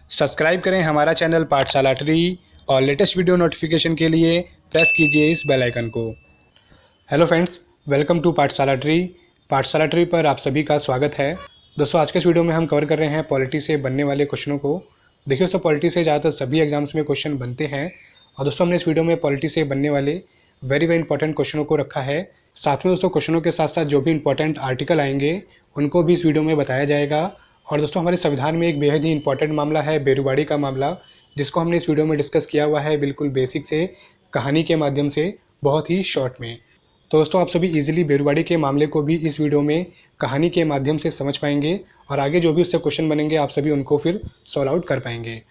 Subscribe करें हमारा channel पाठशाला ट्री और लेटेस्ट वीडियो नोटिफिकेशन के लिए प्रेस कीजिए इस बेल आइकन को। हेलो फ्रेंड्स, वेलकम टू पाठशाला ट्री। पाठशाला ट्री पर आप सभी का स्वागत है। दोस्तों, आज के इस वीडियो में हम कवर कर रहे हैं पॉलिटी से बनने वाले क्वेश्चनों को। देखिए दोस्तों, पॉलिटी से ज़्यादातर सभी एग्जाम्स में क्वेश्चन बनते हैं और दोस्तों हमने इस वीडियो में पॉलिटी से बनने वाले वेरी इंपॉर्टेंट क्वेश्चनों को रखा है। साथ में दोस्तों क्वेश्चनों के साथ साथ जो भी इंपॉर्टेंट आर्टिकल आएंगे उनको भी इस वीडियो में बताया जाएगा। और दोस्तों हमारे संविधान में एक बेहद ही इंपॉर्टेंट मामला है बेरुवाड़ी का मामला, जिसको हमने इस वीडियो में डिस्कस किया हुआ है बिल्कुल बेसिक से कहानी के माध्यम से, बहुत ही शॉर्ट में। तो दोस्तों आप सभी इजीली बेरुवाड़ी के मामले को भी इस वीडियो में कहानी के माध्यम से समझ पाएंगे और आगे जो भी उससे क्वेश्चन बनेंगे आप सभी उनको फिर सॉल्व आउट कर पाएंगे।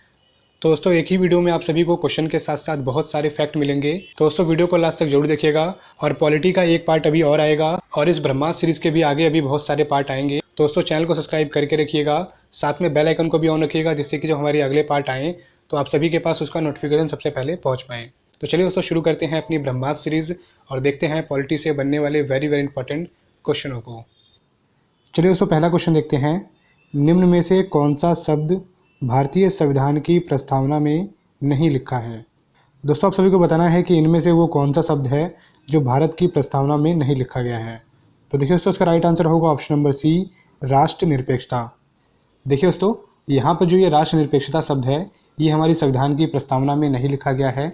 तो दोस्तों एक ही वीडियो में आप सभी को क्वेश्चन के साथ साथ बहुत सारे फैक्ट मिलेंगे। तो दोस्तों वीडियो को लास्ट तक जरूर देखिएगा। और पॉलिटी का एक पार्ट अभी और आएगा और इस ब्रह्मास्त्र सीरीज के भी आगे अभी बहुत सारे पार्ट आएंगे। तो दोस्तों चैनल को सब्सक्राइब करके रखिएगा, साथ में बेल आइकन को भी ऑन रखिएगा, जिससे कि जब हमारे अगले पार्ट आएँ तो आप सभी के पास उसका नोटिफिकेशन सबसे पहले पहुँच पाएँ। तो चलिए दोस्तों शुरू करते हैं अपनी ब्रह्मास्त्र सीरीज और देखते हैं पॉलिटी से बनने वाले वेरी इंपॉर्टेंट क्वेश्चनों को। चलिए दोस्तों पहला क्वेश्चन देखते हैं। निम्न में से कौन सा शब्द भारतीय संविधान की प्रस्तावना में नहीं लिखा है? दोस्तों आप सभी को बताना है कि इनमें से वो कौन सा शब्द है जो भारत की प्रस्तावना में नहीं लिखा गया है। तो देखिए दोस्तों इसका राइट आंसर होगा ऑप्शन नंबर सी, राष्ट्रनिरपेक्षता। देखिए दोस्तों यहाँ पर जो ये राष्ट्रनिरपेक्षता शब्द है ये हमारी संविधान की प्रस्तावना में नहीं लिखा गया है।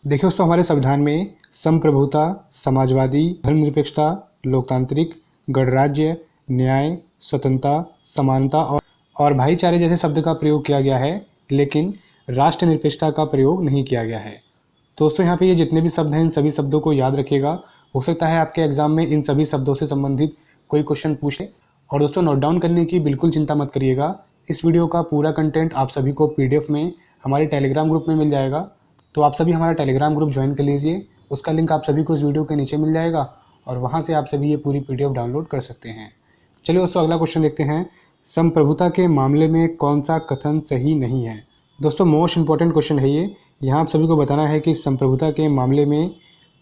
देखिए दोस्तों हमारे संविधान में संप्रभुता, समाजवादी, धर्मनिरपेक्षता, लोकतांत्रिक, गणराज्य, न्याय, स्वतंत्रता, समानता और भाईचारे जैसे शब्द का प्रयोग किया गया है, लेकिन राष्ट्रनिरपेक्षता का प्रयोग नहीं किया गया है। दोस्तों यहाँ पे ये जितने भी शब्द हैं इन सभी शब्दों को याद रखिएगा। हो सकता है आपके एग्जाम में इन सभी शब्दों से संबंधित कोई क्वेश्चन पूछे। और दोस्तों नोट डाउन करने की बिल्कुल चिंता मत करिएगा। इस वीडियो का पूरा कंटेंट आप सभी को PDF में हमारे टेलीग्राम ग्रुप में मिल जाएगा। तो आप सभी हमारा टेलीग्राम ग्रुप ज्वाइन कर लीजिए। उसका लिंक आप सभी को इस वीडियो के नीचे मिल जाएगा और वहाँ से आप सभी ये पूरी PDF डाउनलोड कर सकते हैं। चलिए दोस्तों अगला क्वेश्चन देखते हैं। संप्रभुता के मामले में कौन सा कथन सही नहीं है? दोस्तों मोस्ट इंपॉर्टेंट क्वेश्चन है ये। यहाँ आप सभी को बताना है कि संप्रभुता के मामले में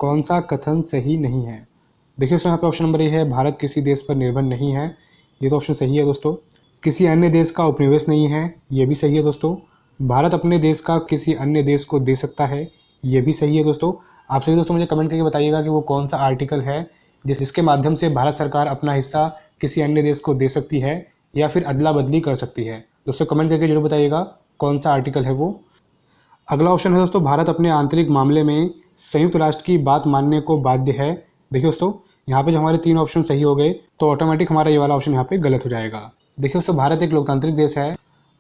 कौन सा कथन सही नहीं है। देखिए दोस्तों यहाँ पे ऑप्शन नंबर ए है, भारत किसी देश पर निर्भर नहीं है। ये तो ऑप्शन सही है दोस्तों। किसी अन्य देश का उपनिवेश नहीं है, ये भी सही है दोस्तों। भारत अपने देश का किसी अन्य देश को दे सकता है, ये भी सही है दोस्तों। आप सभी दोस्तों मुझे कमेंट करके बताइएगा कि वो कौन सा आर्टिकल है जिसके माध्यम से भारत सरकार अपना हिस्सा किसी अन्य देश को दे सकती है या फिर अदला बदली कर सकती है। दोस्तों कमेंट करके जरूर बताइएगा कौन सा आर्टिकल है वो। अगला ऑप्शन है दोस्तों, भारत अपने आंतरिक मामले में संयुक्त राष्ट्र की बात मानने को बाध्य है। देखिए दोस्तों यहाँ पे जो हमारे 3 ऑप्शन सही हो गए तो ऑटोमेटिक हमारा ये वाला ऑप्शन यहाँ पे गलत हो जाएगा। देखिए दोस्तों भारत एक लोकतांत्रिक देश है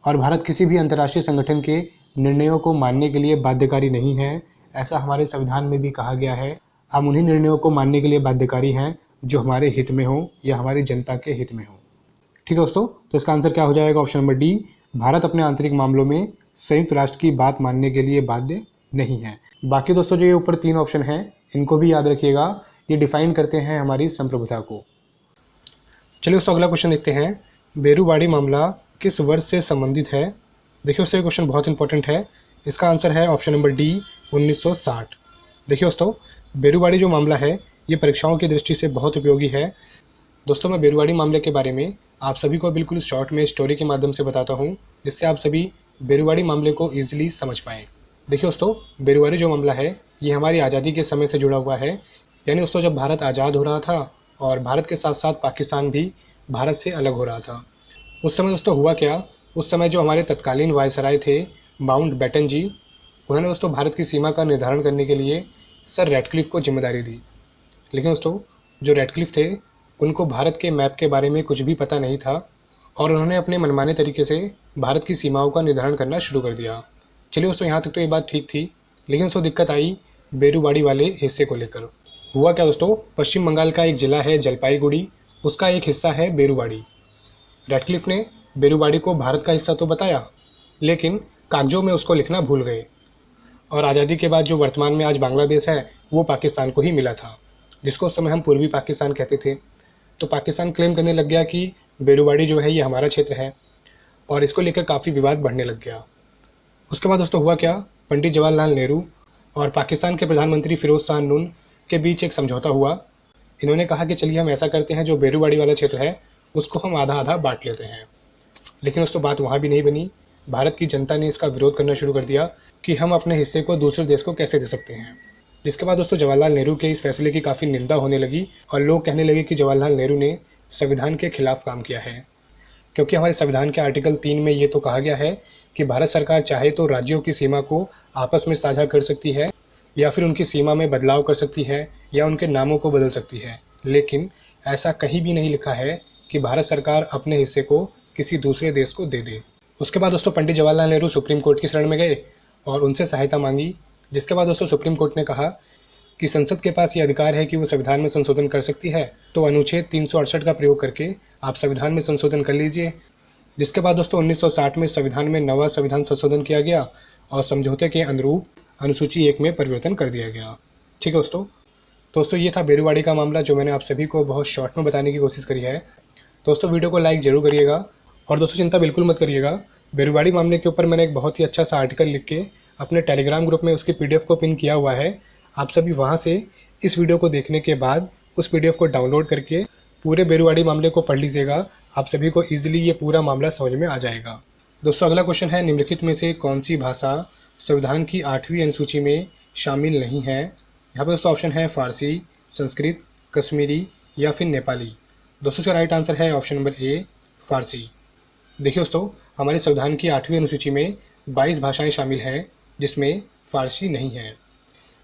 और भारत किसी भी अंतर्राष्ट्रीय संगठन के निर्णयों को मानने के लिए बाध्यकारी नहीं है। ऐसा हमारे संविधान में भी कहा गया है। हम उन्हीं निर्णयों को मानने के लिए बाध्यकारी हैं जो हमारे हित में हो या हमारी जनता के हित में हो। ठीक है दोस्तों, तो इसका आंसर क्या हो जाएगा? ऑप्शन नंबर डी, भारत अपने आंतरिक मामलों में संयुक्त राष्ट्र की बात मानने के लिए बाध्य नहीं है। बाकी दोस्तों जो ये ऊपर 3 ऑप्शन हैं इनको भी याद रखिएगा, ये डिफाइन करते हैं हमारी संप्रभुता को। चलिए दोस्तों अगला क्वेश्चन देखते हैं। बेरुवाड़ी मामला किस वर्ष से संबंधित है? देखिए दोस्तों ये क्वेश्चन बहुत इंपॉर्टेंट है। इसका आंसर है ऑप्शन नंबर डी, 1960। देखिए दोस्तों बेरुवाड़ी जो मामला है ये परीक्षाओं की दृष्टि से बहुत उपयोगी है। दोस्तों मैं बेरुवाड़ी मामले के बारे में आप सभी को बिल्कुल शॉर्ट में स्टोरी के माध्यम से बताता हूँ, जिससे आप सभी बेरुवाड़ी मामले को ईजिली समझ पाएँ। देखिए दोस्तों बेरुवाड़ी जो मामला है ये हमारी आज़ादी के समय से जुड़ा हुआ है। यानी दोस्तों जब भारत आज़ाद हो रहा था और भारत के साथ साथ पाकिस्तान भी भारत से अलग हो रहा था, उस समय दोस्तों हुआ क्या, उस समय जो हमारे तत्कालीन वायसराय थे माउंट बैटन जी, उन्होंने दोस्तों भारत की सीमा का निर्धारण करने के लिए सर रैडक्लिफ को जिम्मेदारी दी। लेकिन दोस्तों जो रैडक्लिफ थे उनको भारत के मैप के बारे में कुछ भी पता नहीं था और उन्होंने अपने मनमाने तरीके से भारत की सीमाओं का निर्धारण करना शुरू कर दिया। चलिए दोस्तों यहाँ तक तो ये बात ठीक थी, लेकिन दोस्तों दिक्कत आई बेरुवाड़ी वाले हिस्से को लेकर। हुआ क्या दोस्तों, पश्चिम बंगाल का एक ज़िला है जलपाईगुड़ी, उसका एक हिस्सा है बेरुवाड़ी। रैडक्लिफ ने बेरुवाड़ी को भारत का हिस्सा तो बताया, लेकिन कागजों में उसको लिखना भूल गए और आज़ादी के बाद जो वर्तमान में आज बांग्लादेश है वो पाकिस्तान को ही मिला था, जिसको उस समय हम पूर्वी पाकिस्तान कहते थे। तो पाकिस्तान क्लेम करने लग गया कि बेरुवाड़ी जो है ये हमारा क्षेत्र है और इसको लेकर काफ़ी विवाद बढ़ने लग गया। उसके बाद दोस्तों हुआ क्या, पंडित जवाहरलाल नेहरू और पाकिस्तान के प्रधानमंत्री फिरोज़ शाह नून के बीच एक समझौता हुआ। इन्होंने कहा कि चलिए हम ऐसा करते हैं, जो बेरुवाड़ी वाला क्षेत्र है उसको हम आधा आधा बांट लेते हैं। लेकिन दोस्तों बात वहाँ भी नहीं बनी। भारत की जनता ने इसका विरोध करना शुरू कर दिया कि हम अपने हिस्से को दूसरे देश को कैसे दे सकते हैं। जिसके बाद दोस्तों जवाहरलाल नेहरू के इस फैसले की काफ़ी निंदा होने लगी और लोग कहने लगे कि जवाहरलाल नेहरू ने संविधान के खिलाफ काम किया है, क्योंकि हमारे संविधान के आर्टिकल 3 में ये तो कहा गया है कि भारत सरकार चाहे तो राज्यों की सीमा को आपस में साझा कर सकती है या फिर उनकी सीमा में बदलाव कर सकती है या उनके नामों को बदल सकती है, लेकिन ऐसा कहीं भी नहीं लिखा है कि भारत सरकार अपने हिस्से को किसी दूसरे देश को दे दे। उसके बाद दोस्तों पंडित जवाहरलाल नेहरू सुप्रीम कोर्ट की शरण में गए और उनसे सहायता मांगी। जिसके बाद दोस्तों सुप्रीम कोर्ट ने कहा कि संसद के पास ये अधिकार है कि वो संविधान में संशोधन कर सकती है, तो अनुच्छेद 368 का प्रयोग करके आप संविधान में संशोधन कर लीजिए। जिसके बाद दोस्तों 1960 में संविधान में नवा संविधान संशोधन किया गया और समझौते के अनुरूप अनुसूची 1 में परिवर्तन कर दिया गया। ठीक है दोस्तों ये था बेरुवाड़ी का मामला, जो मैंने आप सभी को बहुत शॉर्ट में बताने की कोशिश करी है। दोस्तों वीडियो को लाइक ज़रूर करिएगा और दोस्तों चिंता बिल्कुल मत करिएगा, बेरुवाड़ी मामले के ऊपर मैंने एक बहुत ही अच्छा सा आर्टिकल लिख के अपने टेलीग्राम ग्रुप में उसकी PDF को पिन किया हुआ है। आप सभी वहाँ से इस वीडियो को देखने के बाद उस PDF को डाउनलोड करके पूरे बेरुवाड़ी मामले को पढ़ लीजिएगा। आप सभी को ईजिली ये पूरा मामला समझ में आ जाएगा। दोस्तों अगला क्वेश्चन है, निम्नलिखित में से कौन सी भाषा संविधान की 8वीं अनुसूची में शामिल नहीं है। यहाँ पर दोस्तों ऑप्शन है फारसी, संस्कृत, कश्मीरी या फिर नेपाली। दोस्तों इसका राइट आंसर है ऑप्शन नंबर ए, फारसी। देखिए दोस्तों हमारे संविधान की 8वीं अनुसूची में 22 भाषाएं शामिल हैं, जिसमें फारसी नहीं है।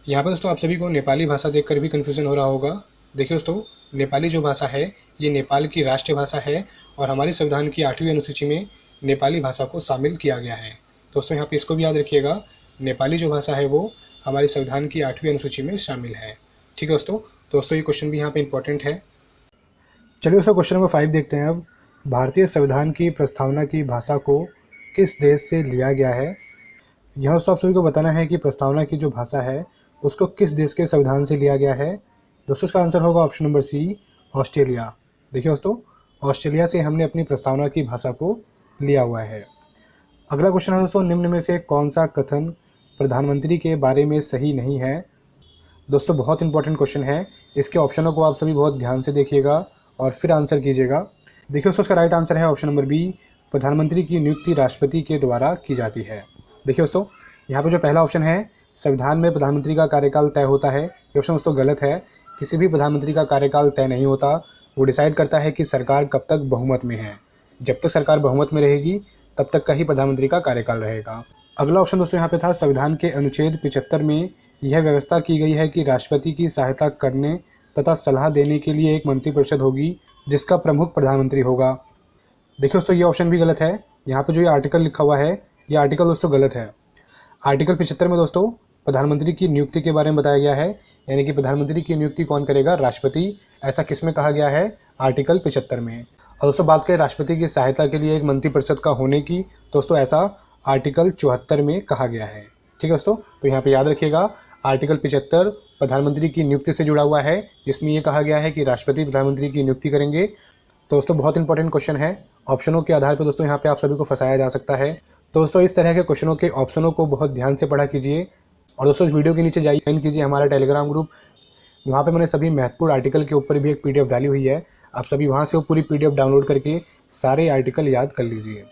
यहाँ पर दोस्तों आप सभी को नेपाली भाषा देखकर भी कन्फ्यूज़न हो रहा होगा। देखिए दोस्तों नेपाली जो भाषा है ये नेपाल की राष्ट्रीय भाषा है और हमारे संविधान की 8वीं अनुसूची में नेपाली भाषा को शामिल किया गया है। दोस्तों यहाँ पे इसको भी याद रखिएगा, नेपाली जो भाषा है वो हमारे संविधान की 8वीं अनुसूची में शामिल है। ठीक है दोस्तों ये क्वेश्चन भी यहाँ पे इंपॉर्टेंट है। चलिए दोस्तों क्वेश्चन नंबर 5 देखते हैं अब। भारतीय संविधान की प्रस्तावना की भाषा को किस देश से लिया गया है। यहाँ दोस्तों आप सभी को बताना है कि प्रस्तावना की जो भाषा है उसको किस देश के संविधान से लिया गया है। दोस्तों इसका आंसर होगा ऑप्शन नंबर सी, ऑस्ट्रेलिया। देखिए दोस्तों ऑस्ट्रेलिया से हमने अपनी प्रस्तावना की भाषा को लिया हुआ है। अगला क्वेश्चन है दोस्तों, निम्न में से कौन सा कथन प्रधानमंत्री के बारे में सही नहीं है। दोस्तों बहुत इंपॉर्टेंट क्वेश्चन है, इसके ऑप्शनों को आप सभी बहुत ध्यान से देखिएगा और फिर आंसर कीजिएगा। देखिए दोस्तों इसका राइट आंसर है ऑप्शन नंबर बी, प्रधानमंत्री की नियुक्ति राष्ट्रपति के द्वारा की जाती है। देखिए दोस्तों यहाँ पर जो पहला ऑप्शन है संविधान में प्रधानमंत्री का कार्यकाल तय होता है, ये ऑप्शन दोस्तों गलत है। किसी भी प्रधानमंत्री का कार्यकाल तय नहीं होता, वो डिसाइड करता है कि सरकार कब तक बहुमत में है। जब तक सरकार बहुमत में रहेगी तब तक का ही प्रधानमंत्री का कार्यकाल रहेगा। अगला ऑप्शन दोस्तों यहाँ पे था संविधान के अनुच्छेद 75 में यह व्यवस्था की गई है कि राष्ट्रपति की सहायता करने तथा सलाह देने के लिए एक मंत्रिपरिषद होगी जिसका प्रमुख प्रधानमंत्री होगा। देखिए दोस्तों ये ऑप्शन भी गलत है। यहाँ पे जो ये आर्टिकल लिखा हुआ है ये आर्टिकल दोस्तों गलत है। आर्टिकल 75 में दोस्तों प्रधानमंत्री की नियुक्ति के बारे में बताया गया है, यानी कि प्रधानमंत्री की नियुक्ति कौन करेगा, राष्ट्रपति। ऐसा किस में कहा गया है, आर्टिकल 75 में। और दोस्तों बात करें राष्ट्रपति की सहायता के लिए एक मंत्रिपरिषद का होने की, दोस्तों ऐसा आर्टिकल 74 में कहा गया है। ठीक है दोस्तों, तो यहाँ पे याद रखिएगा आर्टिकल 75 प्रधानमंत्री की नियुक्ति से जुड़ा हुआ है, जिसमें ये कहा गया है कि राष्ट्रपति प्रधानमंत्री की नियुक्ति करेंगे। तो दोस्तों बहुत इंपॉर्टेंट क्वेश्चन है, ऑप्शनों के आधार पर दोस्तों यहाँ पे आप सभी को फंसाया जा सकता है। तो दोस्तों इस तरह के क्वेश्चनों के ऑप्शनों को बहुत ध्यान से पढ़ा कीजिए और दोस्तों इस वीडियो के नीचे जाइए, ज्वाइन कीजिए हमारा टेलीग्राम ग्रुप। वहाँ पे मैंने सभी महत्वपूर्ण आर्टिकल के ऊपर भी एक PDF डाली हुई है, आप सभी वहाँ से वो पूरी PDF डाउनलोड करके सारे आर्टिकल याद कर लीजिए।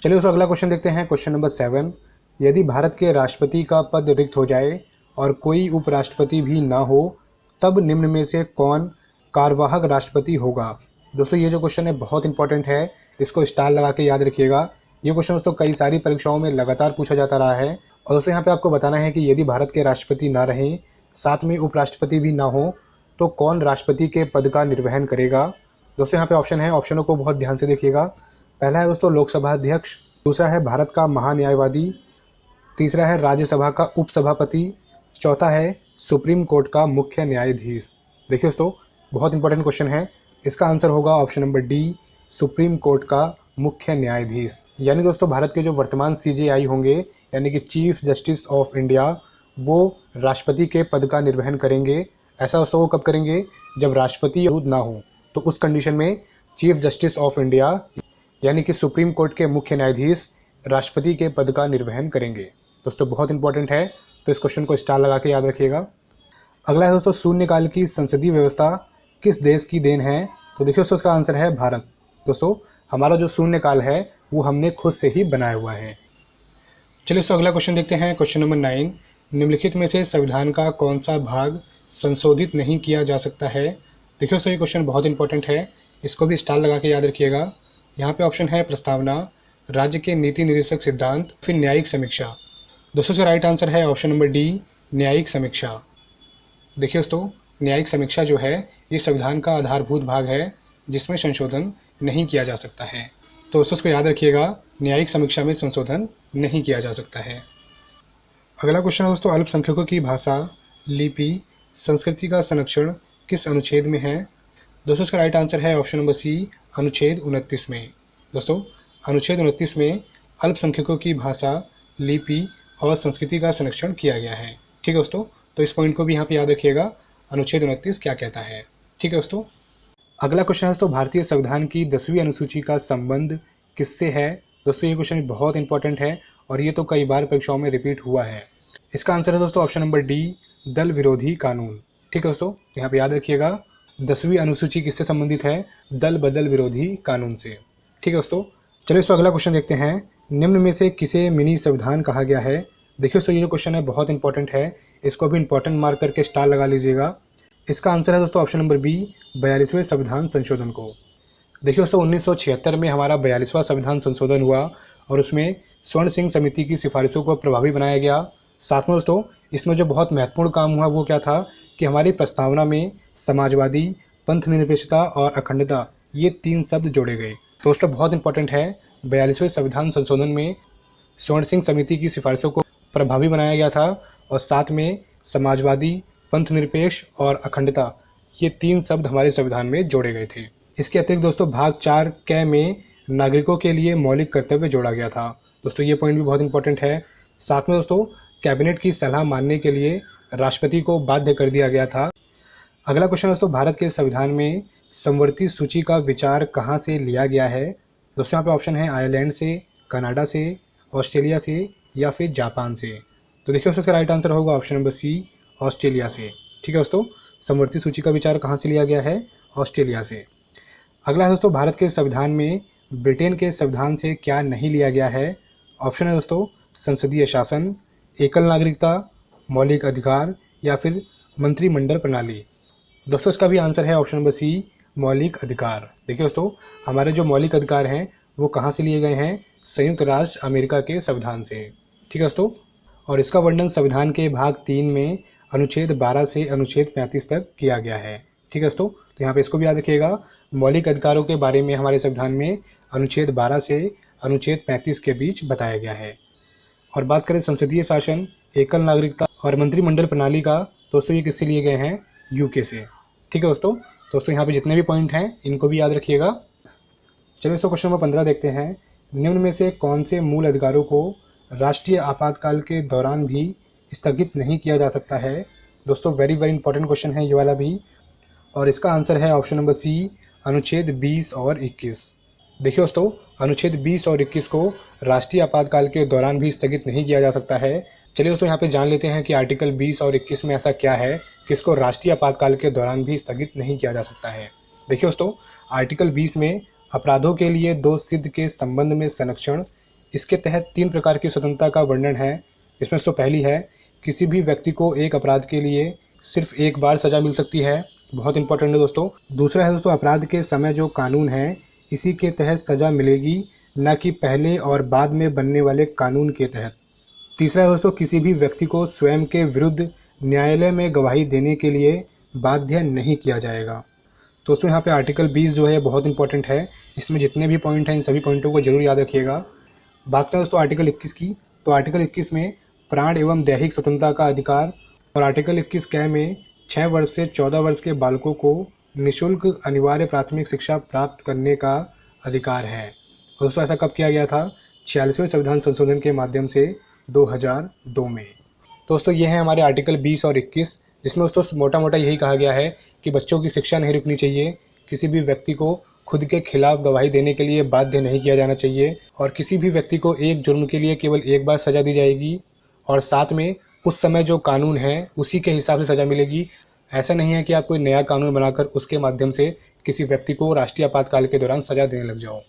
चलिए दोस्तों अगला क्वेश्चन देखते हैं, क्वेश्चन नंबर 7। यदि भारत के राष्ट्रपति का पद रिक्त हो जाए और कोई उपराष्ट्रपति भी ना हो तब निम्न में से कौन कार्यवाहक राष्ट्रपति होगा। दोस्तों ये जो क्वेश्चन है बहुत इंपॉर्टेंट है, इसको स्टार लगा के याद रखिएगा। ये क्वेश्चन दोस्तों कई सारी परीक्षाओं में लगातार पूछा जाता रहा है। और दोस्तों यहाँ पे आपको बताना है कि यदि भारत के राष्ट्रपति ना रहें, साथ में उपराष्ट्रपति भी ना हो, तो कौन राष्ट्रपति के पद का निर्वहन करेगा। दोस्तों यहाँ पे ऑप्शन है, ऑप्शनों को बहुत ध्यान से देखिएगा। पहला है दोस्तों लोकसभा अध्यक्ष, दूसरा है भारत का महान्यायवादी, तीसरा है राज्यसभा का उपसभापति, चौथा है सुप्रीम कोर्ट का मुख्य न्यायाधीश। देखिए दोस्तों बहुत इंपॉर्टेंट क्वेश्चन है, इसका आंसर होगा option number D, supreme court का मुख्य न्यायाधीश। यानी दोस्तों भारत के जो वर्तमान CJI होंगे, यानी कि चीफ जस्टिस ऑफ इंडिया, वो राष्ट्रपति के पद का निर्वहन करेंगे। ऐसा दोस्तों वो कब करेंगे, जब राष्ट्रपति मौजूद ना हो, तो उस कंडीशन में चीफ जस्टिस ऑफ इंडिया यानी कि सुप्रीम कोर्ट के मुख्य न्यायाधीश राष्ट्रपति के पद का निर्वहन करेंगे। दोस्तों बहुत इंपॉर्टेंट है, तो इस क्वेश्चन को स्टार लगा के याद रखिएगा। अगला है दोस्तों शून्यकाल की संसदीय व्यवस्था किस देश की देन है। तो देखिए दोस्तों इसका आंसर है भारत। दोस्तों हमारा जो शून्यकाल है वो हमने खुद से ही बनाया हुआ है। चलिए अगला क्वेश्चन देखते हैं। क्वेश्चन नंबर 9, निम्नलिखित में से संविधान का कौन सा भाग संशोधित नहीं किया जा सकता है। देखिए दोस्तों ये क्वेश्चन बहुत इंपॉर्टेंट है, इसको भी स्टार लगा के याद रखिएगा। यहाँ पे ऑप्शन है प्रस्तावना, राज्य के नीति निर्देशक सिद्धांत, फिर न्यायिक समीक्षा। दोस्तों इसका राइट आंसर है ऑप्शन नंबर डी, न्यायिक समीक्षा। देखिए दोस्तों न्यायिक समीक्षा जो है ये संविधान का आधारभूत भाग है जिसमें संशोधन नहीं किया जा सकता है। तो दोस्तों इसको याद रखिएगा, न्यायिक समीक्षा में संशोधन नहीं किया जा सकता है। अगला क्वेश्चन है दोस्तों, अल्पसंख्यकों की भाषा, लिपि, संस्कृति का संरक्षण किस अनुच्छेद में है। दोस्तों इसका राइट आंसर है ऑप्शन नंबर सी, अनुच्छेद 29 में। दोस्तों अनुच्छेद 29 में अल्पसंख्यकों की भाषा, लिपि और संस्कृति का संरक्षण किया गया है। ठीक है दोस्तों, तो इस पॉइंट को भी यहाँ पे याद रखिएगा, अनुच्छेद 29 क्या कहता है। ठीक है दोस्तों, अगला क्वेश्चन है दोस्तों, भारतीय संविधान की 10वीं अनुसूची का संबंध किससे है। दोस्तों ये क्वेश्चन बहुत इंपॉर्टेंट है और ये तो कई बार परीक्षाओं में रिपीट हुआ है। इसका आंसर है दोस्तों ऑप्शन नंबर डी, दल विरोधी कानून। ठीक है दोस्तों, यहाँ पे याद रखिएगा 10वीं अनुसूची किससे संबंधित है, दल बदल विरोधी कानून से। ठीक है दोस्तों, चलिए दोस्तों अगला क्वेश्चन देखते हैं। निम्न में से किसे मिनी संविधान कहा गया है। देखिए दोस्तों ये जो क्वेश्चन है बहुत इंपॉर्टेंट है, इसको भी इंपॉर्टेंट मार्क करके स्टार लगा लीजिएगा। इसका आंसर है दोस्तों ऑप्शन नंबर बी, 42वें संविधान संशोधन को। देखिए दोस्तों 1976 में हमारा 42वां संविधान संशोधन हुआ और उसमें स्वर्ण सिंह समिति की सिफारिशों को प्रभावी बनाया गया। साथ में दोस्तों इसमें जो बहुत महत्वपूर्ण काम हुआ वो क्या था कि हमारी प्रस्तावना में समाजवादी, पंथ निरपेक्षता और अखंडता ये 3 शब्द जोड़े गए। तो दोस्तों बहुत इंपॉर्टेंट है, 42वें संविधान संशोधन में स्वर्ण सिंह समिति की सिफारिशों को प्रभावी बनाया गया था और साथ में समाजवादी, पंथ निरपेक्ष और अखंडता ये 3 शब्द हमारे संविधान में जोड़े गए थे। इसके अतिरिक्त दोस्तों भाग 4 क में नागरिकों के लिए मौलिक कर्तव्य जोड़ा गया था। दोस्तों ये पॉइंट भी बहुत इंपॉर्टेंट है। साथ में दोस्तों कैबिनेट की सलाह मानने के लिए राष्ट्रपति को बाध्य कर दिया गया था। अगला क्वेश्चन दोस्तों, भारत के संविधान में समवर्ती सूची का विचार कहाँ से लिया गया है। दोस्तों यहाँ पे ऑप्शन है आयरलैंड से, कनाडा से, ऑस्ट्रेलिया से या फिर जापान से। तो देखिए उसका राइट आंसर होगा ऑप्शन नंबर सी, ऑस्ट्रेलिया से। ठीक है दोस्तों, समवर्ती सूची का विचार कहाँ से लिया गया है, ऑस्ट्रेलिया से। अगला है दोस्तों, भारत के संविधान में ब्रिटेन के संविधान से क्या नहीं लिया गया है। ऑप्शन है दोस्तों संसदीय शासन, एकल नागरिकता, मौलिक अधिकार या फिर मंत्रिमंडल प्रणाली। दोस्तों इसका भी आंसर है ऑप्शन नंबर सी, मौलिक अधिकार। देखिए दोस्तों हमारे जो मौलिक अधिकार हैं वो कहाँ से लिए गए हैं, संयुक्त राष्ट्र अमेरिका के संविधान से। ठीक है दोस्तों, और इसका वर्णन संविधान के भाग 3 में अनुच्छेद 12 से अनुच्छेद 35 तक किया गया है। ठीक है दोस्तों, तो यहाँ पे इसको भी याद रखिएगा, मौलिक अधिकारों के बारे में हमारे संविधान में अनुच्छेद 12 से अनुच्छेद 35 के बीच बताया गया है। और बात करें संसदीय शासन, एकल नागरिकता और मंत्रिमंडल प्रणाली का, दोस्तों ये किससे लिए गए हैं, यूके से। ठीक है दोस्तों यहाँ पे जितने भी पॉइंट हैं इनको भी याद रखिएगा। चलिए दोस्तों क्वेश्चन नंबर 15 देखते हैं। निम्न में से कौन से मूल अधिकारों को राष्ट्रीय आपातकाल के दौरान भी स्थगित नहीं किया जा सकता है। दोस्तों वेरी इंपॉर्टेंट क्वेश्चन है ये वाला भी, और इसका आंसर है ऑप्शन नंबर सी, अनुच्छेद 20 और 21। देखिए दोस्तों अनुच्छेद 20 और 21 को राष्ट्रीय आपातकाल के दौरान भी स्थगित नहीं किया जा सकता है। चलिए दोस्तों यहाँ पे जान लेते हैं कि आर्टिकल 20 और 21 में ऐसा क्या है कि इसको राष्ट्रीय आपातकाल के दौरान भी स्थगित नहीं किया जा सकता है। देखिए दोस्तों आर्टिकल 20 में अपराधों के लिए दोष सिद्ध के संबंध में संरक्षण, इसके तहत 3 प्रकार की स्वतंत्रता का वर्णन है। इसमें तो पहली है, किसी भी व्यक्ति को एक अपराध के लिए सिर्फ एक बार सज़ा मिल सकती है, बहुत इंपॉर्टेंट है दोस्तों। दूसरा है दोस्तों, अपराध के समय जो कानून है इसी के तहत सज़ा मिलेगी, न कि पहले और बाद में बनने वाले कानून के तहत। तीसरा है दोस्तों, किसी भी व्यक्ति को स्वयं के विरुद्ध न्यायालय में गवाही देने के लिए बाध्य नहीं किया जाएगा। दोस्तों यहाँ पे आर्टिकल 20 जो है बहुत इंपॉर्टेंट है, इसमें जितने भी पॉइंट हैं इन सभी पॉइंटों को जरूर याद रखिएगा। बात करें दोस्तों आर्टिकल 21 की, तो आर्टिकल 21 में प्राण एवं दैहिक स्वतंत्रता का अधिकार, और आर्टिकल 21 क में 6 वर्ष से 14 वर्ष के बालकों को निःशुल्क अनिवार्य प्राथमिक शिक्षा प्राप्त करने का अधिकार है। दोस्तों ऐसा कब किया गया था, 46वें संविधान संशोधन के माध्यम से 2002 में। दोस्तों ये है हमारे आर्टिकल 20 और 21, जिसमें दोस्तों मोटा मोटा यही कहा गया है कि बच्चों की शिक्षा नहीं रुकनी चाहिए, किसी भी व्यक्ति को खुद के खिलाफ गवाही देने के लिए बाध्य नहीं किया जाना चाहिए, और किसी भी व्यक्ति को एक जुर्म के लिए केवल एक बार सज़ा दी जाएगी, और साथ में उस समय जो कानून है उसी के हिसाब से सज़ा मिलेगी। ऐसा नहीं है कि आप कोई नया कानून बनाकर उसके माध्यम से किसी व्यक्ति को राष्ट्रीय आपातकाल के दौरान सज़ा देने लग जाओ।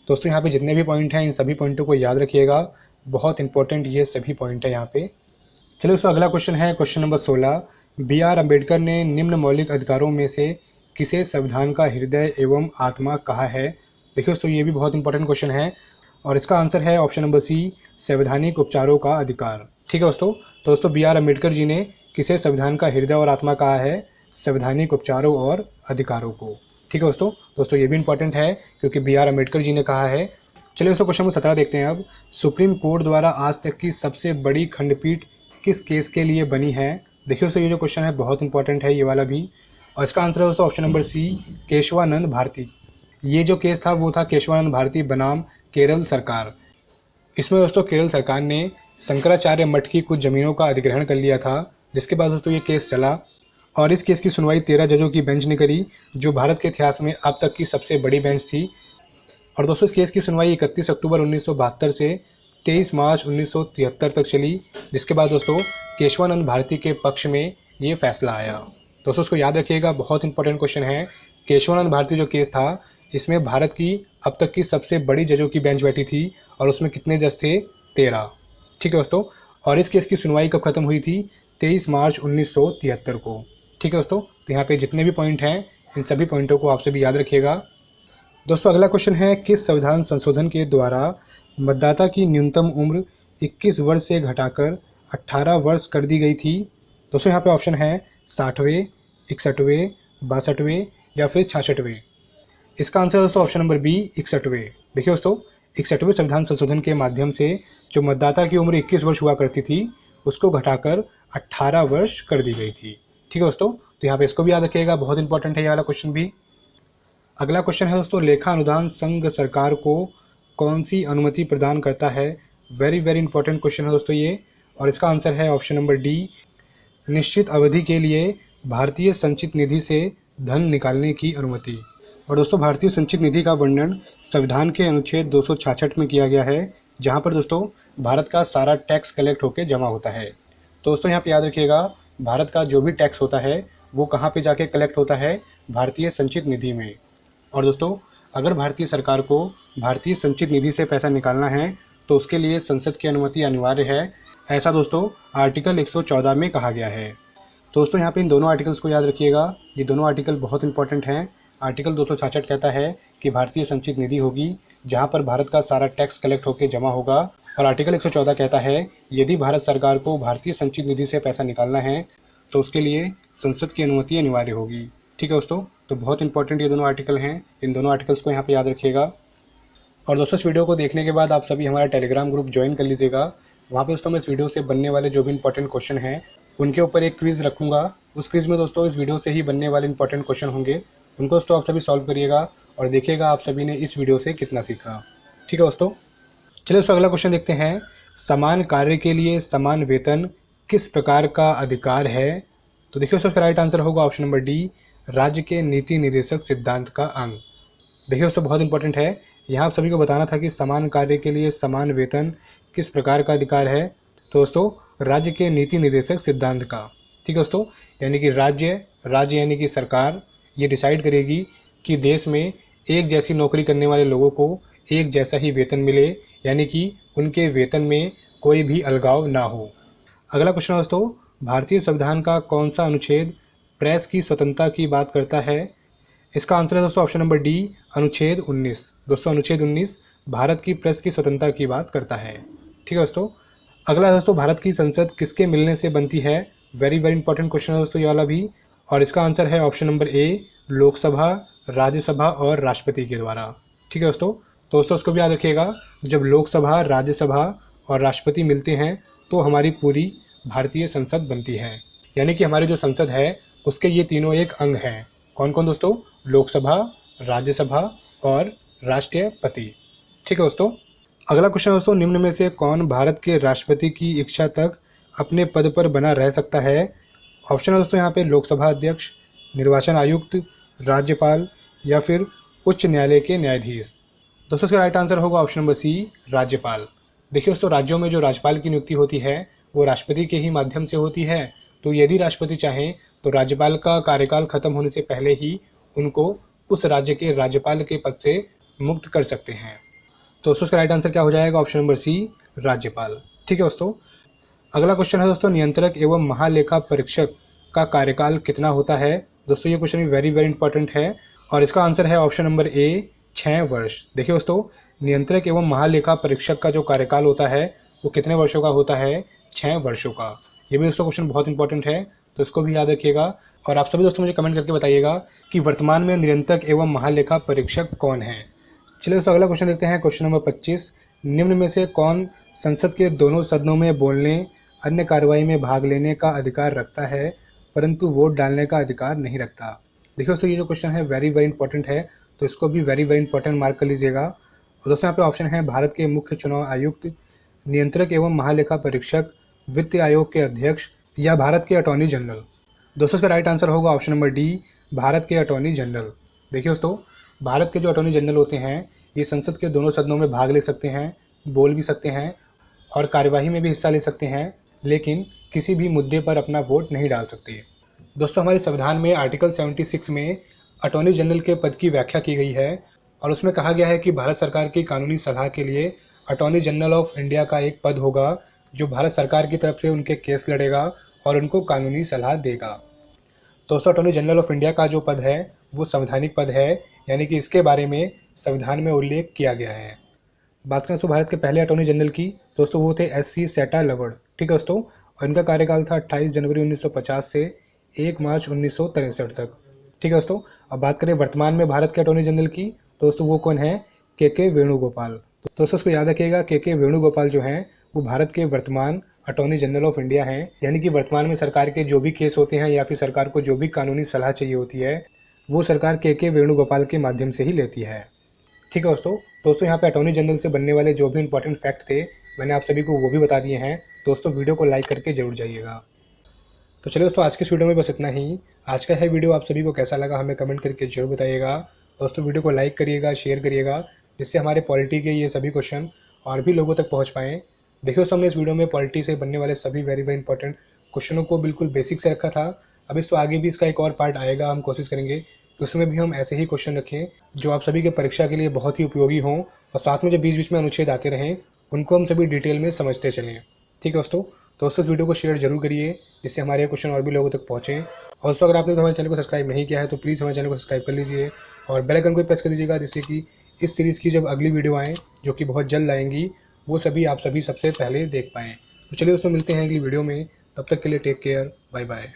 दोस्तों यहाँ पे जितने भी पॉइंट हैं इन सभी पॉइंटों को याद रखिएगा, बहुत इंपॉर्टेंट ये सभी पॉइंट है यहाँ पे। चलिए दोस्तों अगला क्वेश्चन है question number 16। B R Ambedkar ने निम्न मौलिक अधिकारों में से किसे संविधान का हृदय एवं आत्मा कहा है। देखिए दोस्तों ये भी बहुत इंपॉर्टेंट क्वेश्चन है और इसका आंसर है ऑप्शन नंबर सी, संवैधानिक उपचारों का अधिकार। ठीक है दोस्तों बी आर अम्बेडकर जी ने किसे संविधान का हृदय और आत्मा कहा है, संवैधानिक उपचारों और अधिकारों को। ठीक है दोस्तों ये भी इंपॉर्टेंट है क्योंकि बी आर अम्बेडकर जी ने कहा है। चलिए दोस्तों क्वेश्चन नंबर 17 देखते हैं अब। सुप्रीम कोर्ट द्वारा आज तक की सबसे बड़ी खंडपीठ किस केस के लिए बनी है। देखिए दोस्तों ये जो क्वेश्चन है बहुत इंपॉर्टेंट है ये वाला भी, और इसका आंसर है दोस्तों option number C, Kesavananda Bharati. ये जो केस था वो था केशवानंद भारती बनाम केरल सरकार। इसमें दोस्तों केरल सरकार ने शंकराचार्य मठ की कुछ ज़मीनों का अधिग्रहण कर लिया था, जिसके बाद दोस्तों ये केस चला और इस केस की सुनवाई 13 जजों की बेंच ने करी, जो भारत के इतिहास में अब तक की सबसे बड़ी बेंच थी। और दोस्तों इस केस की सुनवाई 31 अक्टूबर 1972 से 23 मार्च 1973 तक चली, जिसके बाद दोस्तों केशवानंद भारती के पक्ष में ये फैसला आया। दोस्तों इसको याद रखिएगा, बहुत इंपॉर्टेंट क्वेश्चन है। केशवानंद भारती जो केस था इसमें भारत की अब तक की सबसे बड़ी जजों की बेंच बैठी थी और उसमें कितने जज थे, 13। ठीक है दोस्तों, और इस केस की सुनवाई कब खत्म हुई थी, 23 मार्च 1973 को। ठीक है दोस्तों, तो यहाँ पे जितने भी पॉइंट हैं इन सभी पॉइंटों को आप सभी याद रखिएगा। दोस्तों अगला क्वेश्चन है, किस संविधान संशोधन के द्वारा मतदाता की न्यूनतम उम्र 21 वर्ष से घटाकर 18 वर्ष कर दी गई थी। दोस्तों यहाँ पे ऑप्शन है 60वें, 61वें, 62वें या फिर 66वें। इसका आंसर दोस्तों ऑप्शन नंबर बी, 61वें। देखिए दोस्तों 61वें संविधान संशोधन के माध्यम से जो मतदाता की उम्र 21 वर्ष हुआ करती थी उसको घटाकर 18 वर्ष कर दी गई थी। ठीक है दोस्तों, तो यहाँ पे इसको भी याद रखिएगा, बहुत इंपॉर्टेंट है ये वाला क्वेश्चन भी। अगला क्वेश्चन है दोस्तों, लेखा अनुदान संघ सरकार को कौन सी अनुमति प्रदान करता है। वेरी वेरी इंपॉर्टेंट क्वेश्चन है दोस्तों ये, और इसका आंसर है ऑप्शन नंबर डी, निश्चित अवधि के लिए भारतीय संचित निधि से धन निकालने की अनुमति। और दोस्तों भारतीय संचित निधि का वर्णन संविधान के अनुच्छेद 266 में किया गया है, जहाँ पर दोस्तों भारत का सारा टैक्स कलेक्ट होकर जमा होता है। तो दोस्तों यहाँ पे याद रखिएगा, भारत का जो भी टैक्स होता है वो कहाँ पे जाके कलेक्ट होता है, भारतीय संचित निधि में। और दोस्तों अगर भारतीय सरकार को भारतीय संचित निधि से पैसा निकालना है तो उसके लिए संसद की अनुमति अनिवार्य है, ऐसा दोस्तों आर्टिकल 114 में कहा गया है। दोस्तों यहाँ पे इन दोनों आर्टिकल्स को याद रखिएगा, ये दोनों आर्टिकल बहुत इंपॉर्टेंट हैं। आर्टिकल 266 कहता है कि भारतीय संचित निधि होगी जहाँ पर भारत का सारा टैक्स कलेक्ट होकर जमा होगा, और आर्टिकल 114 कहता है यदि भारत सरकार को भारतीय संचित निधि से पैसा निकालना है तो उसके लिए संसद की अनुमति अनिवार्य होगी। ठीक है दोस्तों, तो बहुत इंपॉर्टेंट ये दोनों आर्टिकल हैं, इन दोनों आर्टिकल्स को यहाँ पे याद रखिएगा। और दोस्तों इस वीडियो को देखने के बाद आप सभी हमारा टेलीग्राम ग्रुप ज्वाइन कर लीजिएगा। वहाँ पे दोस्तों मैं इस वीडियो से बनने वाले जो भी इंपॉर्टेंट क्वेश्चन हैं उनके ऊपर एक क्विज़ रखूँगा। उस क्विज़ में दोस्तों इस वीडियो से ही बनने वाले इंपॉर्टेंट क्वेश्चन होंगे, उनको दोस्तों आप सभी सॉल्व करिएगा और देखिएगा आप सभी ने इस वीडियो से कितना सीखा। ठीक है दोस्तों, चलिए दोस्तों अगला क्वेश्चन देखते हैं। समान कार्य के लिए समान वेतन किस प्रकार का अधिकार है। तो देखिए दोस्तों इसका राइट आंसर होगा ऑप्शन नंबर डी, राज्य के नीति निर्देशक सिद्धांत का अंग। देखिए दोस्तों बहुत इंपॉर्टेंट है, यहाँ आप सभी को बताना था कि समान कार्य के लिए समान वेतन किस प्रकार का अधिकार है। तो दोस्तों राज्य के नीति निर्देशक सिद्धांत का। ठीक है दोस्तों, यानी कि राज्य यानी कि सरकार ये डिसाइड करेगी कि देश में एक जैसी नौकरी करने वाले लोगों को एक जैसा ही वेतन मिले, यानी कि उनके वेतन में कोई भी अलगाव ना हो। अगला क्वेश्चन है दोस्तों, भारतीय संविधान का कौन सा अनुच्छेद प्रेस की स्वतंत्रता की बात करता है। इसका आंसर है दोस्तों ऑप्शन नंबर डी, अनुच्छेद 19। दोस्तों अनुच्छेद 19 भारत की प्रेस की स्वतंत्रता की बात करता है। ठीक है दोस्तों, अगला दोस्तों, भारत की संसद किसके मिलने से बनती है। वेरी वेरी इंपॉर्टेंट क्वेश्चन है दोस्तों ये वाला भी, और इसका आंसर है option number A, Lok Sabha, Rajya Sabha और राष्ट्रपति के द्वारा। ठीक है दोस्तों इसको भी याद रखिएगा, जब लोकसभा, राज्यसभा और राष्ट्रपति मिलते हैं तो हमारी पूरी भारतीय संसद बनती है। यानी कि हमारी जो संसद है उसके ये तीनों एक अंग हैं। कौन कौन दोस्तों, लोकसभा, राज्यसभा और राष्ट्रपति। ठीक है दोस्तों, अगला क्वेश्चन दोस्तों, निम्न में से कौन भारत के राष्ट्रपति की इच्छा तक अपने पद पर बना रह सकता है। ऑप्शन है दोस्तों यहाँ पे लोकसभा अध्यक्ष, निर्वाचन आयुक्त, राज्यपाल या फिर उच्च न्यायालय के न्यायाधीश। दोस्तों इसका राइट आंसर होगा ऑप्शन नंबर सी, राज्यपाल। देखिए दोस्तों राज्यों में जो राज्यपाल की नियुक्ति होती है वो राष्ट्रपति के ही माध्यम से होती है, तो यदि राष्ट्रपति चाहें तो राज्यपाल का कार्यकाल खत्म होने से पहले ही उनको उस राज्य के राज्यपाल के पद से मुक्त कर सकते हैं। तो दोस्तों इसका राइट आंसर क्या हो जाएगा? ऑप्शन नंबर सी, राज्यपाल। ठीक है दोस्तों। अगला क्वेश्चन है दोस्तों, नियंत्रक एवं महालेखा परीक्षक का कार्यकाल कितना होता है? दोस्तों ये क्वेश्चन भी वेरी वेरी इंपॉर्टेंट है और इसका आंसर है ऑप्शन नंबर ए, 6 वर्ष। देखिए दोस्तों, नियंत्रक एवं महालेखा परीक्षक का जो कार्यकाल होता है वो कितने वर्षों का होता है? 6 वर्षों का। ये भी दोस्तों क्वेश्चन बहुत इंपॉर्टेंट है, तो इसको भी याद रखिएगा। और आप सभी दोस्तों मुझे कमेंट करके बताइएगा कि वर्तमान में नियंत्रक एवं महालेखा परीक्षक कौन है। चलिए दोस्तों अगला क्वेश्चन देखते हैं, क्वेश्चन नंबर 25। निम्न में से कौन संसद के दोनों सदनों में बोलने, अन्य कार्रवाई में भाग लेने का अधिकार रखता है परंतु वोट डालने का अधिकार नहीं रखता? देखिए दोस्तों, ये जो क्वेश्चन है वेरी वेरी इंपॉर्टेंट है, तो इसको भी वेरी वेरी इंपॉर्टेंट मार्क कर लीजिएगा। और दोस्तों यहाँ पे ऑप्शन है भारत के मुख्य चुनाव आयुक्त, नियंत्रक एवं महालेखा परीक्षक, वित्त आयोग के अध्यक्ष या भारत के अटॉर्नी जनरल। दोस्तों इसका राइट आंसर होगा ऑप्शन नंबर डी, भारत के अटॉर्नी जनरल। देखिए दोस्तों, भारत के जो अटॉर्नी जनरल होते हैं ये संसद के दोनों सदनों में भाग ले सकते हैं, बोल भी सकते हैं और कार्यवाही में भी हिस्सा ले सकते हैं, लेकिन किसी भी मुद्दे पर अपना वोट नहीं डाल सकते। दोस्तों हमारे संविधान में आर्टिकल 76 में अटॉर्नी जनरल के पद की व्याख्या की गई है और उसमें कहा गया है कि भारत सरकार की कानूनी सलाह के लिए अटॉर्नी जनरल ऑफ इंडिया का एक पद होगा जो भारत सरकार की तरफ से उनके केस लड़ेगा और उनको कानूनी सलाह देगा। दोस्तों अटॉर्नी जनरल ऑफ इंडिया का जो पद है वो संवैधानिक पद है, यानी कि इसके बारे में संविधान में उल्लेख किया गया है। बात करें दोस्तों भारत के पहले अटॉर्नी जनरल की, दोस्तों वो थे एस.सी. सेटा-लवड। ठीक है दोस्तों, और इनका कार्यकाल था 28 जनवरी 1950 से 1 मार्च 1963 तक। ठीक है दोस्तों, अब बात करें वर्तमान में भारत के अटॉर्नी जनरल की, दोस्तों वो कौन है? के वेणुगोपाल। तो दोस्तों इसको याद रखिएगा, के वेणुगोपाल जो हैं वो भारत के वर्तमान अटॉर्नी जनरल ऑफ इंडिया हैं, यानी कि वर्तमान में सरकार के जो भी केस होते हैं या फिर सरकार को जो भी कानूनी सलाह चाहिए होती है वो सरकार के वेणुगोपाल के माध्यम से ही लेती है। ठीक है दोस्तों यहाँ पे अटॉर्नी जनरल से बनने वाले जो भी इंपॉर्टेंट फैक्ट थे मैंने आप सभी को वो भी बता दिए हैं। दोस्तों वीडियो को लाइक करके जरूर जाइएगा। तो चलिए दोस्तों आज के इस वीडियो में बस इतना ही। आज का है वीडियो आप सभी को कैसा लगा हमें कमेंट करके जरूर बताइएगा। दोस्तों वीडियो को लाइक करिएगा, शेयर करिएगा, जिससे हमारे पॉलिटी के ये सभी क्वेश्चन और भी लोगों तक पहुँच पाएँ। देखिए दोस्तों हमने इस वीडियो में पॉलिटी से बनने वाले सभी वेरी वेरी इंपॉर्टेंट क्वेश्चनों को बिल्कुल बेसिक से रखा था। अब इस तो आगे भी इसका एक और पार्ट आएगा, हम कोशिश करेंगे कि उसमें भी हम ऐसे ही क्वेश्चन रखें जो आप सभी के परीक्षा के लिए बहुत ही उपयोगी हों और साथ में जो बीच बीच में अनुच्छेद आते रहें उनको हम सभी डिटेल में समझते चलें। ठीक है दोस्तों इस वीडियो को शेयर जरूर करिए, जिससे हमारे क्वेश्चन और भी लोगों तक पहुँचें। और दोस्तों अगर आपने हमारे चैनल को सब्सक्राइब नहीं किया है तो प्लीज़ हमारे चैनल को सब्सक्राइब कर लीजिए और बेल आइकन को प्रेस कर दीजिएगा, जिससे कि इस सीरीज़ की जब अगली वीडियो आएँ जो कि बहुत जल्द आएंगी वो सभी आप सभी सबसे पहले देख पाएँ। तो चलिए दोस्तों मिलते हैं अगली वीडियो में, तब तक के लिए टेक केयर, बाय बाय।